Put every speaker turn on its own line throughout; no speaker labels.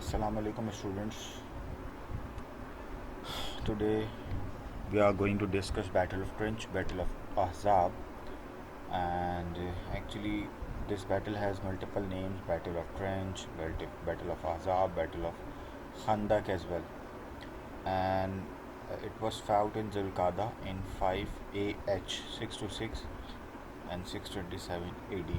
Assalamu alaikum students. Today we are going to discuss Battle of Trench, Battle of Ahzab, and actually this battle has multiple names: Battle of Trench, Battle of Ahzab, Battle of Khandak as well. And it was fought in Zulqada in 5 AH 626 and 627 AD.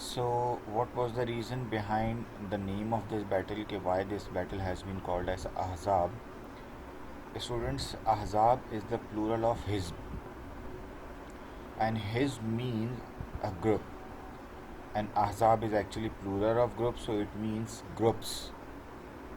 So, what was the reason behind the name of this battle? Why this battle has been called as Ahzab? Students, Ahzab is the plural of Hizb, and Hizb means a group, and Ahzab is actually plural of groups, so it means groups,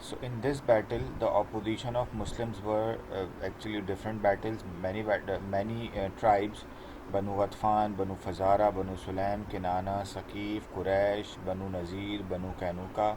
So in this battle, the opposition of Muslims were actually different battles, many tribes: Banu Ghatfan, Banu Fazara, Banu Sulaim, Kinana, Saqif, Quraysh, Banu Nazir, Banu Kainuka.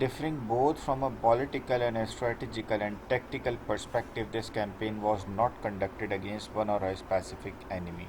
Differing both from a political and a strategical and tactical perspective, this campaign was not conducted against one or a specific enemy.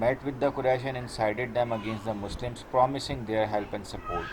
met with the Quraysh and incited them against the Muslims, promising their help and support.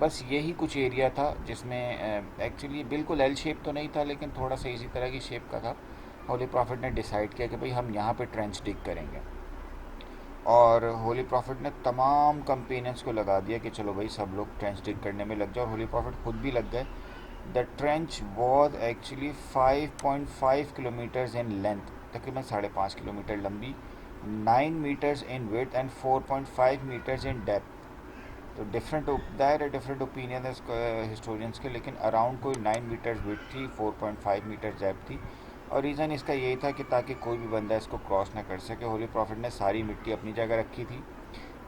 بس یہی کچھ area تھا جس میں actually بالکل L shape تو نہیں تھا لیکن تھوڑا سا اسی طرح کی شیپ کا تھا. ہولی پرافٹ نے ڈیسائیڈ کیا کہ بھئی ہم یہاں پہ ٹرینچ ڈگ کریں گے, اور ہولی پرافٹ نے تمام کمپیننس کو لگا دیا کہ چلو بھائی سب لوگ ٹرینچ ڈگ کرنے میں لگ جاؤ, اور ہولی پرافٹ خود بھی لگ گئے. The trench was actually 5.5 kilometres in length, تقریباً 5.5 کلومیٹر لمبی, 9 metres in width and 4.5 metres in depth. تو ڈفرینٹ اوپینین ہے ہسٹورینس کے, لیکن اراؤنڈ کوئی 9 میٹرز ویڈتھ تھی, 4.5 میٹرز ڈیپتھ تھی. اور ریزن اس کا یہی تھا کہ تاکہ کوئی بھی بندہ اس کو کراس نہ کر سکے. ہولی پرافٹ نے ساری مٹی اپنی جگہ رکھی تھی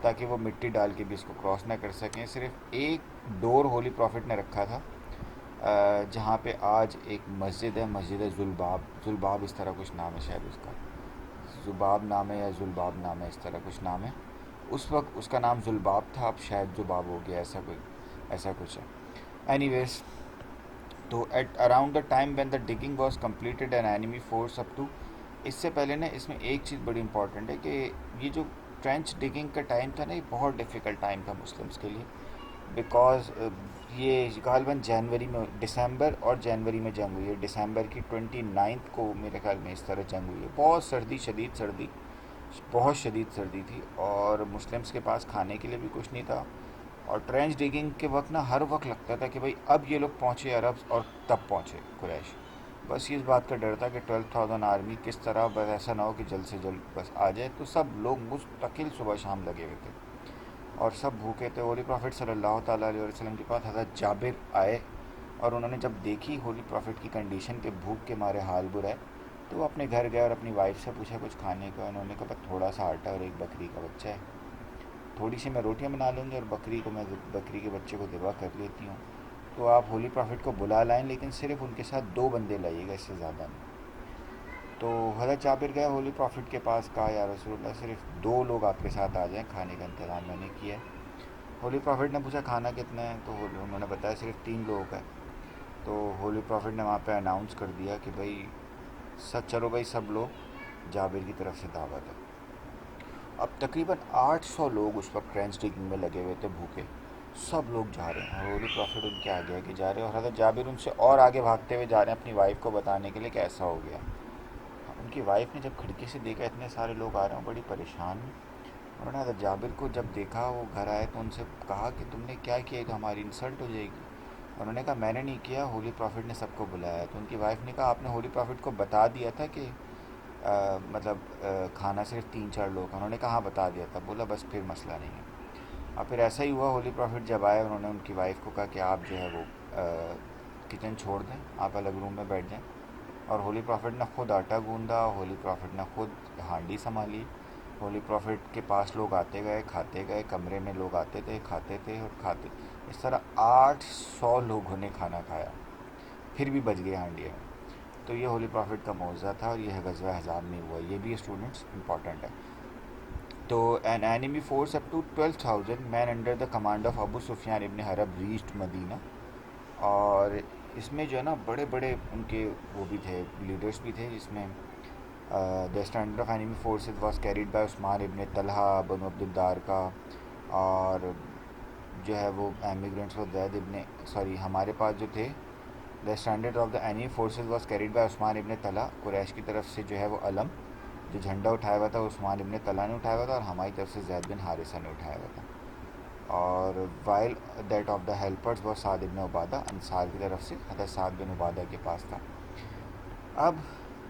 تاکہ وہ مٹی ڈال کے بھی اس کو کراس نہ کر سکیں. صرف ایک ڈور ہولی پرافٹ نے رکھا تھا جہاں پہ آج ایک مسجد ہے, مسجد ذوالباب اس طرح کچھ نام ہے, شاید اس کا ذباب نام ہے یا ذوالباب نام ہے, اس طرح کچھ نام ہے. اس وقت اس کا نام ذوالباب تھا, اب شاید ذباب ہو گیا, ایسا کچھ ہے. اینی ویز, تو at around the time when the digging was completed an enemy force up to, اس سے پہلے نا اس میں ایک چیز بڑی امپورٹنٹ ہے کہ یہ جو ٹرینچ ڈگنگ کا ٹائم تھا نا, یہ بہت ڈیفیکلٹ ٹائم تھا مسلمس کے لیے, بیکاز یہ غالباً جنوری میں, دسمبر اور جنوری میں جنگ ہوئی ہے. دسمبر کی 29 کو میرے خیال میں اس طرح جنگ ہوئی ہے. بہت بہت شدید سردی تھی, اور مسلمس کے پاس کھانے کے لیے بھی کچھ نہیں تھا. اور ٹرینچ ڈگنگ کے وقت نا ہر وقت لگتا تھا کہ بھائی اب یہ لوگ پہنچے عرب اور تب پہنچے قریش. بس اس بات کا ڈر تھا کہ 12,000 آرمی کس طرح, بس ایسا نہ ہو کہ جلد سے جلد بس آ جائے. تو سب لوگ مستقل صبح شام لگے ہوئے تھے اور سب بھوکے تھے. ہولی پرافٹ صلی اللہ تعالیٰ علیہ وسلم کے پاس حضرت جابر آئے, اور انہوں نے جب دیکھی ہولی پرافٹ کی کنڈیشن کہ بھوک کے مارے حال برا ہے, تو وہ اپنے گھر گئے اور اپنی وائف سے پوچھا کچھ کھانے کا. انہوں نے کہا تھوڑا سا آٹا اور ایک بکری کا بچہ ہے, تھوڑی سی میں روٹیاں بنا لوں گی اور بکری کے بچے کو ذبح کر لیتی ہوں, تو آپ ہولی پرافٹ کو بلا لائیں, لیکن صرف ان کے ساتھ 2 بندے لائیے گا, اس سے زیادہ نہیں. تو حضرت جابر گئے ہولی پرافٹ کے پاس, کہا یا رسول اللہ صرف 2 لوگ آپ کے ساتھ آ جائیں, کھانے کا انتظام میں نے کیا ہے. ہولی پرافٹ نے پوچھا کھانا کتنا ہے, تو انہوں نے بتایا صرف 3 لوگوں کا ہے. تو ہولی پرافٹ نے وہاں پہ اناؤنس کر دیا کہ بھائی چلو بھائی سب لوگ جابر کی طرف سے دعوت ہے. اب تقریباً 800 لوگ اس وقت ٹرینچ ڈگنگ میں لگے ہوئے تھے بھوکے, سب لوگ جا رہے ہیں, اور ہولی پرافٹ ان کے آگے آگے جا رہے ہیں, اور حضرت جابر ان سے اور آگے بھاگتے ہوئے جا رہے ہیں اپنی وائف کو بتانے کے لیے کہ ایسا ہو گیا. ان کی وائف نے جب کھڑکی سے دیکھا اتنے سارے لوگ آ رہے ہیں, بڑی پریشان ہوئی. انہوں نے حضرت جابر کو جب دیکھا, وہ گھر آئے تو ان سے کہا کہ تم نے کیا کیا, تو ہماری انسلٹ ہو جائے گی. انہوں نے کہا میں نے نہیں کیا, ہولی پرافٹ نے سب کو بلایا. تو ان کی وائف نے کہا آپ نے ہولی پرافٹ کو بتا دیا تھا کہ کھانا صرف 3-4 لوگ کا. انہوں نے کہا ہاں بتا دیا تھا. بولا بس پھر مسئلہ نہیں ہے. اور پھر ایسا ہی ہوا, ہولی پرافٹ جب آئے انہوں نے ان کی وائف کو کہا کہ آپ جو ہے وہ کچن چھوڑ دیں, آپ الگ روم میں بیٹھ جائیں. اور ہولی پرافٹ نے خود آٹا گوندا, ہولی پرافٹ نے خود ہانڈی سنبھالی. ہولی پرافٹ کے پاس لوگ آتے گئے, کھاتے گئے, کمرے میں لوگ آتے تھے, کھاتے تھے اور کھاتے. اس طرح 800 لوگوں نے کھانا کھایا, پھر بھی بچ گئے ہانڈیاں. تو یہ ہولی پرافٹ کا معجزہ تھا, اور یہ غزوہ احزاب میں ہوا. یہ بھی اسٹوڈنٹس امپورٹنٹ ہے. تو an enemy force up to 12,000 men under the command of Abu Sufyan ibn Harb reached مدینہ. اور اس میں جو ہے نا بڑے بڑے ان کے وہ بھی تھے, لیڈرز بھی تھے, جس میں the standard of enemy forces was carried by Uthman ibn Talha بن عبد الدار کا. اور جو ہے وہ ایمیگرینٹس و زید ابن ہمارے پاس جو تھے, the standard of the enemy forces was carried by Uthman ibn Talha. قریش کی طرف سے جو ہے وہ علم جو جھنڈا اٹھایا ہوا تھا عثمان ابن طلحہ نے اٹھایا ہوا تھا, اور ہماری طرف سے زید بن حارثہ نے اٹھایا ہوا تھا. اور while that of the helpers وہ سعد بن عبادہ, انصار کی طرف سے حضرت سعد بن عبادہ کے پاس تھا. اب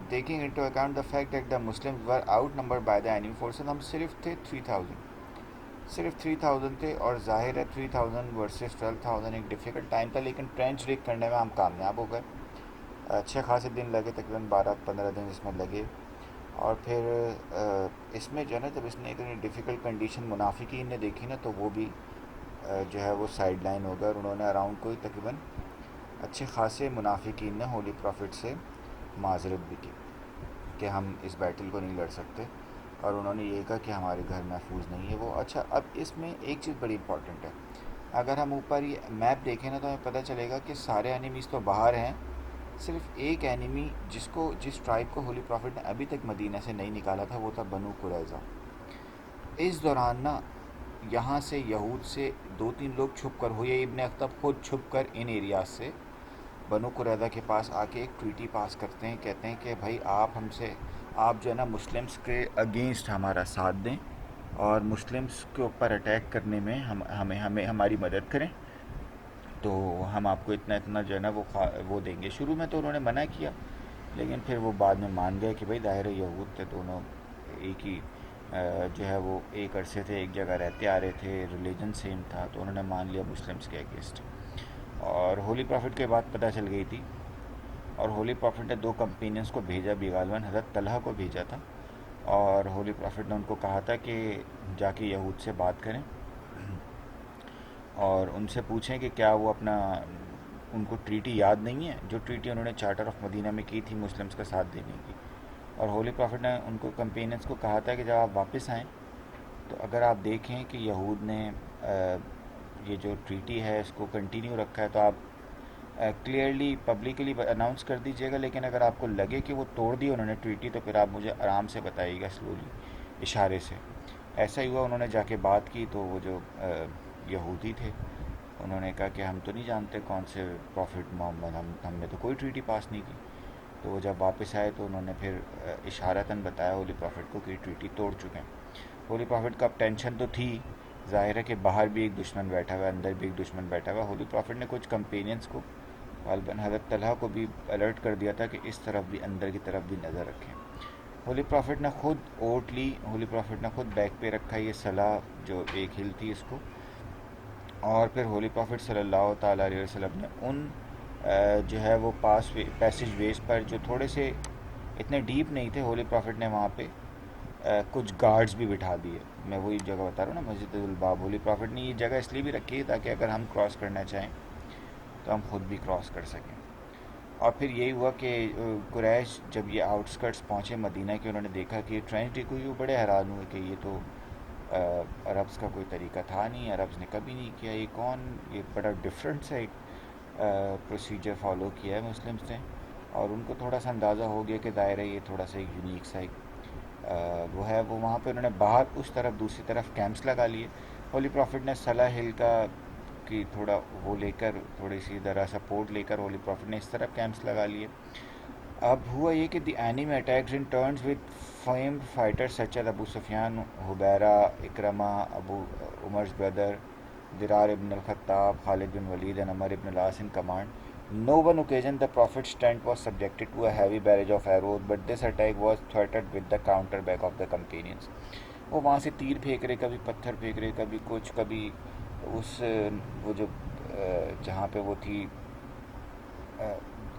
taking into account the fact that the Muslims were out number by the enemy forces, ہم صرف تھے 3,000 تھے. اور ظاہر ہے 3,000 ورسز 12,000 ایک ڈیفیکلٹ ٹائم تھا, لیکن ٹرینچ ڈگ کرنے میں ہم کامیاب ہو گئے. اچھے خاصے دن لگے, تقریباً 12-15 دن اس میں لگے. اور پھر اس میں جو ہے نا جب اس نے اتنی ڈیفیکلٹ کنڈیشن منافقین نے دیکھی نا, تو وہ بھی جو ہے وہ سائڈ لائن ہو گئے, اور انہوں نے اراؤنڈ کوئی تقریباً اچھے خاصے منافقین نے ہولی پرافٹ سے معذرت بھی کی کہ ہم اس بیٹل کو نہیں لڑ سکتے, اور انہوں نے یہ کہا کہ ہمارے گھر محفوظ نہیں ہے وہ. اچھا, اب اس میں ایک چیز بڑی امپورٹنٹ ہے, اگر ہم اوپر یہ میپ دیکھیں نا تو ہمیں پتہ چلے گا کہ سارے اینیمیز تو باہر ہیں, صرف ایک اینیمی جس ٹرائب کو ہولی پرافٹ نے ابھی تک مدینہ سے نہیں نکالا تھا, وہ تھا بنو قریظہ. اس دوران نا یہاں سے یہود سے 2-3 لوگ چھپ کر ہوئے، ابن اخطب خود چھپ کر ان ایریاز سے بنو قریظہ کے پاس آ کے ایک ٹویٹی پاس کرتے ہیں، کہتے ہیں کہ بھائی آپ جو ہے نا مسلمس کے اگینسٹ ہمارا ساتھ دیں اور مسلمس کے اوپر اٹیک کرنے میں ہمیں ہماری مدد کریں، تو ہم آپ کو اتنا جو ہے نا وہ دیں گے۔ شروع میں تو انہوں نے منع کیا، لیکن پھر وہ بعد میں مان گئے کہ بھائی ظاہر یہود تھے دونوں ایک ہی جو ہے وہ ایک عرصے تھے ایک جگہ رہتے آ رہے تھے، ریلیجن سیم تھا، تو انہوں نے مان لیا مسلمس کے اگینسٹ۔ اور ہولی پرافٹ کے بعد پتہ چل گئی تھی، اور ہولی پرافٹ نے 2 کمپینینس کو بھیجا بھی، غالباً حضرت طلحہ کو بھیجا تھا، اور ہولی پرافٹ نے ان کو کہا تھا کہ جا کے یہود سے بات کریں اور ان سے پوچھیں کہ کیا وہ ان کو ٹریٹی یاد نہیں ہے، جو ٹریٹی انہوں نے چارٹر آف مدینہ میں کی تھی مسلمس کا ساتھ دینے کی۔ اور ہولی پرافٹ نے ان کو کمپینینس کو کہا تھا کہ جب آپ واپس آئیں تو اگر آپ دیکھیں کہ یہود نے یہ جو ٹریٹی ہے اس کو کنٹینیو رکھا ہے تو آپ کلیئرلی پبلکلی اناؤنس کر دیجیے گا، لیکن اگر آپ کو لگے کہ وہ توڑ دی انہوں نے ٹریٹی تو پھر آپ مجھے آرام سے بتائیے گا، سلولی، اشارے سے۔ ایسا ہی ہوا، انہوں نے جا کے بات کی تو وہ جو یہودی تھے انہوں نے کہا کہ ہم تو نہیں جانتے کون سے پروفٹ محمد، ہم نے تو کوئی ٹریٹی پاس نہیں کی۔ تو وہ جب واپس آئے تو انہوں نے پھر اشارتاً بتایا ہولی پرافٹ کو کہ ٹریٹی توڑ چکے ہیں۔ ہولی پرافٹ کا اب ٹینشن تو تھی، ظاہر ہے کہ باہر بھی ایک دشمن بیٹھا ہوا ہے، اندر بھی ایک دشمن بیٹھا ہوا ہے۔ ہولی پرافٹ نے کچھ کمپینینس کو، غالباً حضرت طلحہ کو بھی الرٹ کر دیا تھا کہ اس طرف بھی، اندر کی طرف بھی نظر رکھیں۔ ہولی پرافٹ نے خود اوٹ لی، ہولی پرافٹ نے خود بیک پہ رکھا یہ صلاح جو ایک ہل تھی اس کو، اور پھر ہولی پرافٹ صلی اللہ تعالیٰ علیہ وسلم نے ان جو ہے وہ پیسج ویز پر جو تھوڑے سے اتنے ڈیپ نہیں تھے، ہولی پرافٹ نے وہاں پہ کچھ گارڈز بھی بٹھا دیے۔ میں وہی جگہ بتا رہا ہوں نا، مسجد الباب، ہولی پرافٹ نے یہ جگہ اس لیے بھی رکھی ہے تاکہ اگر ہم کراس کرنا چاہیں تو ہم خود بھی کراس کر سکیں۔ اور پھر یہی ہوا کہ قریش جب یہ آؤٹسکرٹس پہنچے مدینہ کے، انہوں نے دیکھا کہ ٹرینچ ڈگ ہوئی، وہ بڑے حیران ہوئے کہ یہ تو عربز کا کوئی طریقہ تھا نہیں، عربز نے کبھی نہیں کیا، یہ بڑا ڈفرینٹ سا ایک پروسیجر فالو کیا ہے مسلمس نے، اور ان کو تھوڑا سا اندازہ ہو گیا کہ دائرہ یہ تھوڑا سا ایک یونیک سا ایک وہ ہے۔ وہ وہاں پہ انہوں نے باہر اس طرف دوسری طرف کیمپس لگا لیے۔ ہولی پرافٹ نے صلاح ہل کی تھوڑا وہ لے کر، تھوڑی سی ذرا سپورٹ لے کر ہولی پرافٹ نے اس طرف کیمپس لگا لیے۔ اب ہوا یہ کہ the enemy attacks in turns with famed fighter such as Abu Sufyan, Hubayra, Ikrimah, Abu Umar's brother, Dirar ibn al-Khattab, Khalid bin Walid and Amr ibn al-As in command. No one occasion the Prophet's tent was subjected to a heavy barrage of arrows, but this attack was thwarted with the counterback of the companions. وہ وہاں سے تیر پھینک رہے، کبھی پتھر پھینک رہے، کبھی کچھ، کبھی اس وہ جو جہاں پہ وہ تھی،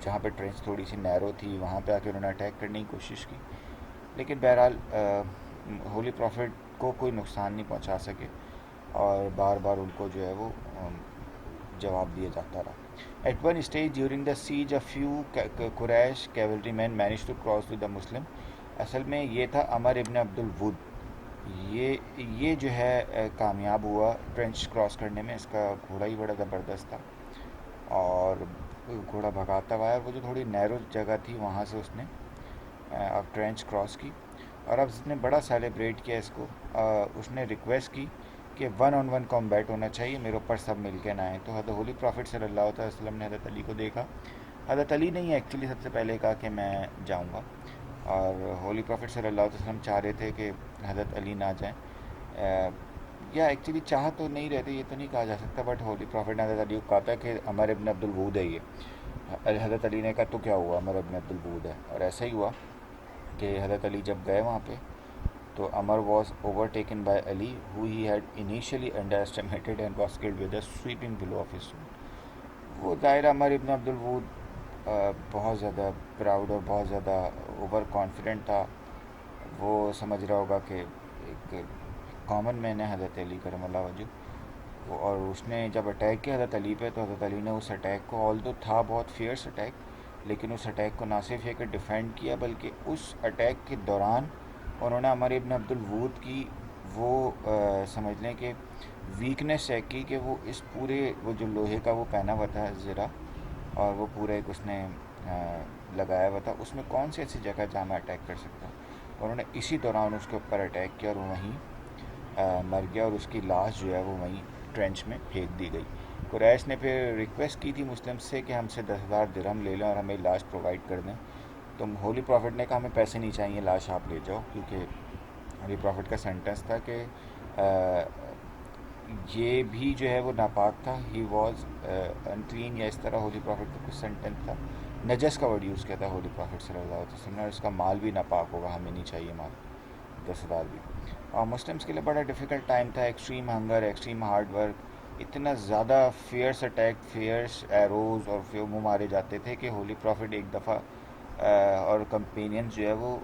جہاں پہ ٹرینچ تھوڑی سی نیرو تھی، وہاں پہ آ کے انہوں نے اٹیک کرنے کی کوشش کی، لیکن بہرحال ہولی پرافٹ کو کوئی نقصان نہیں پہنچا سکے، اور بار بار ان کو جو ہے وہ جواب دیا جاتا رہا۔ At one stage during the siege a few Quraysh cavalry men managed to cross to the Muslim. اصل میں یہ تھا عمر ابن عبد الود، یہ جو ہے کامیاب ہوا ٹرینچ کراس کرنے میں، اس کا گھوڑا ہی بڑا زبردست تھا اور گھوڑا بھگاتا ہوا ہے، وہ جو تھوڑی نیرو جگہ تھی وہاں سے اس نے اب ٹرینچ کراس کی، اور اب اس نے بڑا سیلیبریٹ کیا اس کو۔ اس نے ریکویسٹ کی کہ 1-on-1 کمبیٹ ہونا چاہیے، میرے اوپر سب مل کے نہ آئیں۔ تو حضرت ہولی پرافٹ صلی اللہ علیہ وسلم نے حضرت علی کو دیکھا، حضرت علی نے ہی ایکچولی سب سے پہلے کہا کہ میں جاؤں گا، اور ہولی پرافٹ صلی اللہ علیہ وسلم چاہ رہے تھے کہ حضرت علی نہ جائیں، یا ایکچولی چاہ تو نہیں رہتے، یہ تو نہیں کہا جا سکتا، بٹ ہولی پرافٹ نے حضرت علی کو کہا تھا کہ عمر ابن عبد الود ہے یہ۔ حضرت علی نے کہا تو کیا ہوا، عمر ابن عبد الود ہے، اور ایسا ہی ہوا کہ حضرت علی جب گئے وہاں پہ تو Amr was overtaken by Ali who he had initially underestimated and was killed with a sweeping blow of his sword۔ وہ ظاہر عمر ابن عبد الود بہت زیادہ پراؤڈ اور بہت زیادہ اوور کانفیڈنٹ تھا، وہ سمجھ رہا ہوگا کہ ایک کامن مین ہے حضرت علی کرم اللہ وجہ، اور اس نے جب اٹیک کیا حضرت علی پہ تو حضرت علی نے اس اٹیک کو، آلدو تھا بہت فیئرس اٹیک، لیکن اس اٹیک کو نہ صرف یہ کہ ڈیفینڈ کیا بلکہ اس اٹیک کے دوران انہوں نے عمر ابن عبد الود کی وہ سمجھ لیں کہ ویکنیس چیک کی کہ وہ اس پورے وہ جو لوہے کا وہ پہنا ہوا تھا زرہ، اور وہ پورا ایک اس نے لگایا ہوا تھا، اس میں کون سی ایسی جگہ جہاں میں اٹیک کر سکتا ہوں، انہوں نے اسی دوران اس کے اوپر اٹیک کیا اور وہیں مر گیا اور اس کی لاش جو ہے وہ وہیں ٹرینچ میں پھینک دی گئی. قریش نے پھر ریکویسٹ کی تھی مسلم سے کہ ہم سے 10,000 درہم لے لیں اور ہمیں لاش پرووائڈ کر دیں. تو ہولی پروفٹ نے کہا ہمیں پیسے نہیں چاہیے, لاش آپ لے جاؤ, کیونکہ ہولی پروفٹ کا سینٹنس تھا کہ یہ بھی جو ہے وہ ناپاک تھا. ہی واز انکلین, یا اس طرح ہولی پروفٹ کا کچھ سینٹنس تھا. نجس کا ورڈ یوز کیا تھا ہولی پروفٹ صلی اللہ علیہ وسلم نے, اور اس کا مال بھی ناپاک ہوگا, ہمیں نہیں چاہیے مال, 10,000 بھی. اور مسلمس کے لیے بڑا ڈیفیکلٹ ٹائم تھا. Extreme hunger, extreme hard work, اتنا زیادہ فیئرس اٹیک, فیئرس ایروز اور وہ مارے جاتے تھے کہ ہولی پروفٹ ایک دفعہ اور کمپینینز جو ہے وہ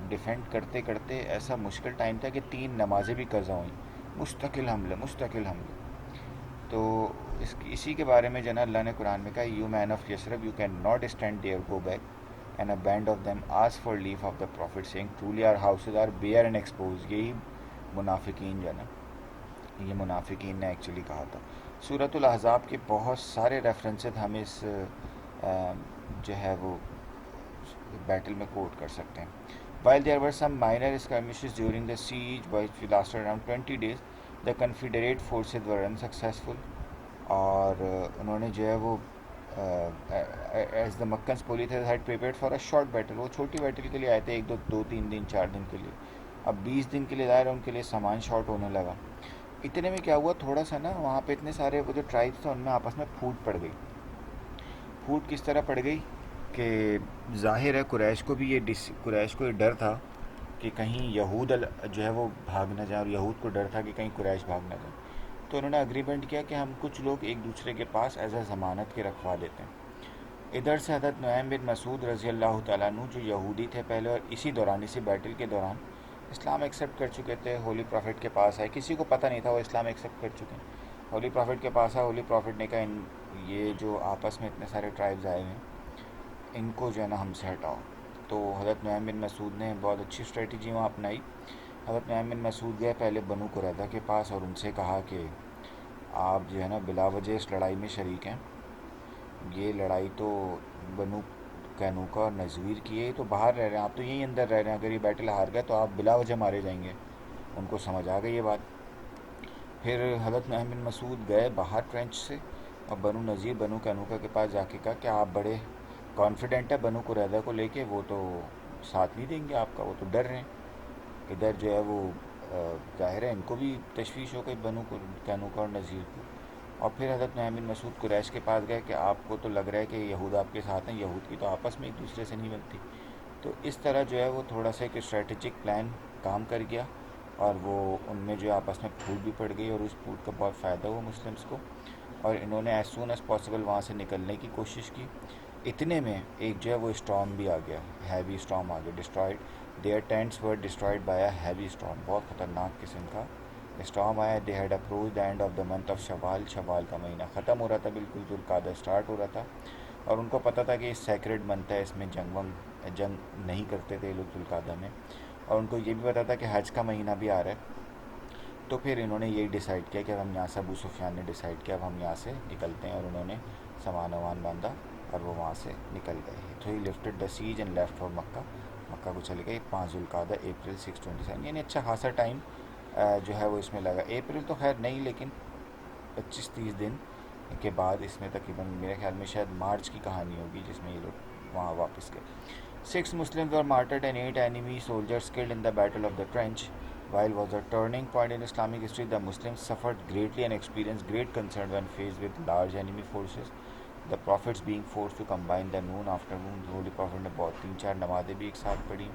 ڈیفینڈ کرتے کرتے ایسا مشکل ٹائم تھا کہ 3 نمازیں بھی قضا ہوئیں, مستقل حملے. تو اسی کے بارے میں جناب اللہ نے قرآن میں کہا, you men of Yathrib you can not stand there, go back. And a band of them ask for leave of the prophet saying truly our houses are bare and exposed. یہی منافقین جو نا, یہ منافقین نے ایکچولی کہا تھا. سورۃ الاحزاب کے بہت سارے ریفرنسز ہم اس جو ہے وہ بیٹل میں کوٹ کر سکتے ہیں. While there were some minor skirmishes during the siege, which lasted around 20 days, the Confederate forces were unsuccessful. اور انہوں نے جو ہے وہ as the Meccan police head prepared for a short battle, وہ چھوٹی بیٹل کے لیے آئے تھے, 2-3 دن 4 دن کے لیے. اب 20 دن کے لیے ظاہر ہے ان کے لیے سامان شارٹ ہونے لگا. اتنے میں کیا ہوا, تھوڑا سا نا وہاں پہ اتنے سارے وہ جو ٹرائبس تھے ان میں آپس میں پھوٹ پڑ گئی. پھوٹ کس طرح پڑ گئی کہ ظاہر ہے قریش کو یہ ڈر تھا کہ کہیں یہود جو ہے وہ بھاگ نہ جائیں, اور یہود کو ڈر تھا کہ کہیں قریش بھاگ نہ جائیں. تو انہوں نے اگریمنٹ کیا کہ ہم کچھ لوگ ایک دوسرے کے پاس ایز اے ضمانت کے رکھوا دیتے ہیں. ادھر سے حضرت نعیم بن مسعود رضی اللہ تعالیٰ عنہ جو یہودی تھے پہلے, اور اسی بیٹل کے دوران اسلام ایکسیپٹ کر چکے تھے, ہولی پروفٹ کے پاس آئے, کسی کو پتہ نہیں تھا وہ اسلام ایکسیپٹ کر چکے ہیں. ہولی پروفٹ کے پاس آئے, ہولی پروفٹ نے کہا یہ جو آپس میں اتنے سارے ٹرائبز آئے ہیں ان کو جو ہے نا ہم سے ہٹاؤ. تو حضرت نعیم بن مسعود نے بہت اچھی اسٹریٹجی وہاں اپنائی. حضرت نعیم بن مسعود گئے پہلے بنو قریظہ کے پاس اور ان سے کہا کہ آپ جو ہے نا بلا وجہ اس لڑائی میں شریک ہیں, یہ لڑائی تو بنو قینوقہ اور نذیر کی ہے, تو باہر رہ رہے ہیں, آپ تو یہیں اندر رہ رہے ہیں, اگر یہ بیٹل ہار گئے تو آپ بلا وجہ مارے جائیں گے. ان کو سمجھ آ گئی یہ بات. پھر حضرت نعیم بن مسعود گئے باہر ٹرینچ سے, اور بنو نذیر بنو قینوقہ کے پاس جا کے کہا کہ آپ بڑے کانفیڈنٹ ہے بنو قریظہ کو لے کے, وہ تو ساتھ نہیں دیں گے آپ کا, وہ تو ڈر رہے ہیں. ادھر جو ہے وہ ظاہر ہے ان کو بھی تشویش ہو گئی بنو قینوقہ اور نذیر کو. اور پھر حضرت نعیم بن مسعود قریش کے پاس گئے کہ آپ کو تو لگ رہا ہے کہ یہود آپ کے ساتھ ہیں, یہود کی تو آپس میں ایک دوسرے سے نہیں بنتی. تو اس طرح جو ہے وہ تھوڑا سا ایک اسٹریٹجک پلان کام کر گیا, اور وہ ان میں جو آپس میں پھوٹ بھی پڑ گئی, اور اس پھوٹ کا بہت فائدہ ہوا مسلمس کو, اور انہوں نے ایز سون ایز پاسبل وہاں سے نکلنے کی کوشش کی. اتنے میں ایک جو ہے وہ اسٹارم بھی آ گیا, ہیوی اسٹارم آ گیا. Destroyed their tents were destroyed by a heavy storm, بہت خطرناک قسم کا اسٹارم آیا. They had approach the end of the month of Shawwal, شوال کا مہینہ ختم ہو رہا تھا, بالکل ذوالقعدہ اسٹارٹ ہو رہا تھا, اور ان کو پتہ تھا کہ اس سیکریڈ منتھ ہے, اس میں جنگ نہیں کرتے تھے لوگ ذوالقعدہ میں, اور ان کو یہ بھی پتہ تھا کہ حج کا مہینہ بھی آ رہا ہے. تو پھر انہوں نے یہی ڈیسائیڈ کیا کہ ہم یہاں سے, ابو سفیان نے ڈیسائیڈ کیا اب ہم یہاں سے نکلتے ہیں, اور انہوں نے سامان وامان باندھا اور وہ وہاں سے نکل گئے. تو he lifted the siege and left for Mecca, مکہ کو چلے گئے. 5 ذوالقعدہ اپریل 627, یعنی اچھا خاصا ٹائم جو ہے وہ اس میں لگا. اپریل تو خیر نہیں, لیکن 25-30 دن کے بعد اس میں تقریباً میرے خیال میں شاید مارچ کی کہانی ہوگی جس میں یہ لوگ وہاں واپس گئے. 6 Muslims were martyred and 8 enemy soldiers killed in the Battle of the Trench. While was a turning point in Islamic history, the Muslims suffered greatly and experienced great concern when faced with large enemy forces. The prophets being forced to combine the noon afternoon, Holy Prophet نے بہت 3-4 نمازیں بھی ایک ساتھ پڑھی.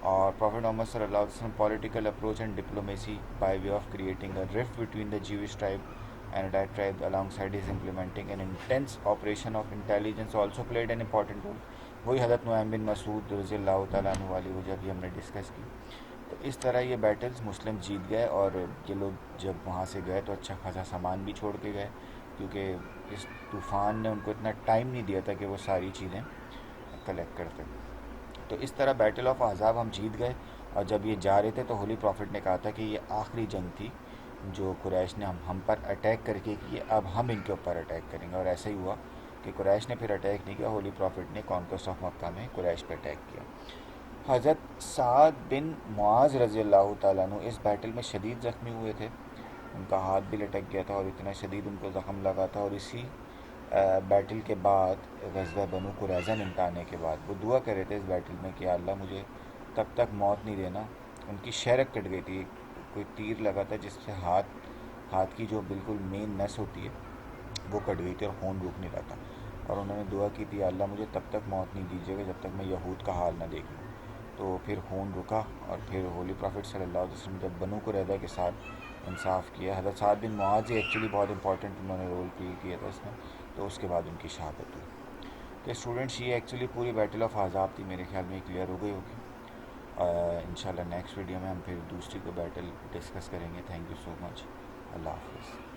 اور Prophet Muhammad صلی اللہ علیہ وسلم political approach and diplomacy by way of creating a rift between the Jewish tribe and that tribe alongside his implementing an intense operation of intelligence also played an important role. وہی حضرت نعیم بن مسعود رضی اللہ تعالیٰ عنہ والی وجہ بھی ہم نے ڈسکس کی. تو اس طرح یہ بیٹلز مسلم جیت گئے, اور یہ لوگ جب وہاں سے گئے تو اچھا خاصا سامان بھی چھوڑ کے گئے, کیونکہ اس طوفان نے ان کو اتنا ٹائم نہیں دیا تھا کہ وہ ساری چیزیں کلیکٹ کرتے. تو اس طرح بیٹل آف احزاب ہم جیت گئے, اور جب یہ جا رہے تھے تو ہولی پروفٹ نے کہا تھا کہ یہ آخری جنگ تھی جو قریش نے ہم پر اٹیک کر کے کی, اب ہم ان کے اوپر اٹیک کریں گے. اور ایسا ہی ہوا کہ قریش نے پھر اٹیک نہیں کیا, ہولی پروفٹ نے کانکوسٹ آف مکہ میں قریش پہ اٹیک کیا. حضرت سعد بن معاذ رضی اللہ تعالیٰ عنہ اس بیٹل میں شدید زخمی ہوئے تھے. ان کا ہاتھ بھی لٹک گیا تھا اور اتنا شدید ان کو زخم لگا تھا. اور اسی بیٹل کے بعد غزوہ بنو قریظہ نمٹانے کے بعد وہ دعا کر رہے تھے اس بیٹل میں کہ اللہ مجھے تب تک موت نہیں دینا. ان کی شہرک کٹ گئی تھی, کوئی تیر لگا تھا جس سے ہاتھ کی جو بالکل مین نس ہوتی ہے وہ کٹ گئی تھی اور خون روک نہیں رہا تھا. اور انہوں نے دعا کی تھی اللہ مجھے تب تک موت نہیں دیجیے گا جب تک میں یہود کا حال نہ دیکھ لوں. تو پھر خون رکا اور پھر ہولی پرافٹ صلی اللہ علیہ وسلم جب بنو قریظہ کے ساتھ انصاف کیا. حضرت سعد بن معاذ ہی ایکچولی بہت امپورٹنٹ انہوں نے رول پلے کیا تھا اس میں. تو اس کے بعد ان کی شہادت ہوئی. تو اسٹوڈنٹس یہ ایکچولی پوری بیٹل آف احزاب تھی, میرے خیال میں کلیئر ہو گئی ہوگی. انشاءاللہ نیکسٹ ویڈیو میں ہم پھر دوسری کو بیٹل ڈسکس کریں گے. تھینک یو سو مچ. اللہ حافظ.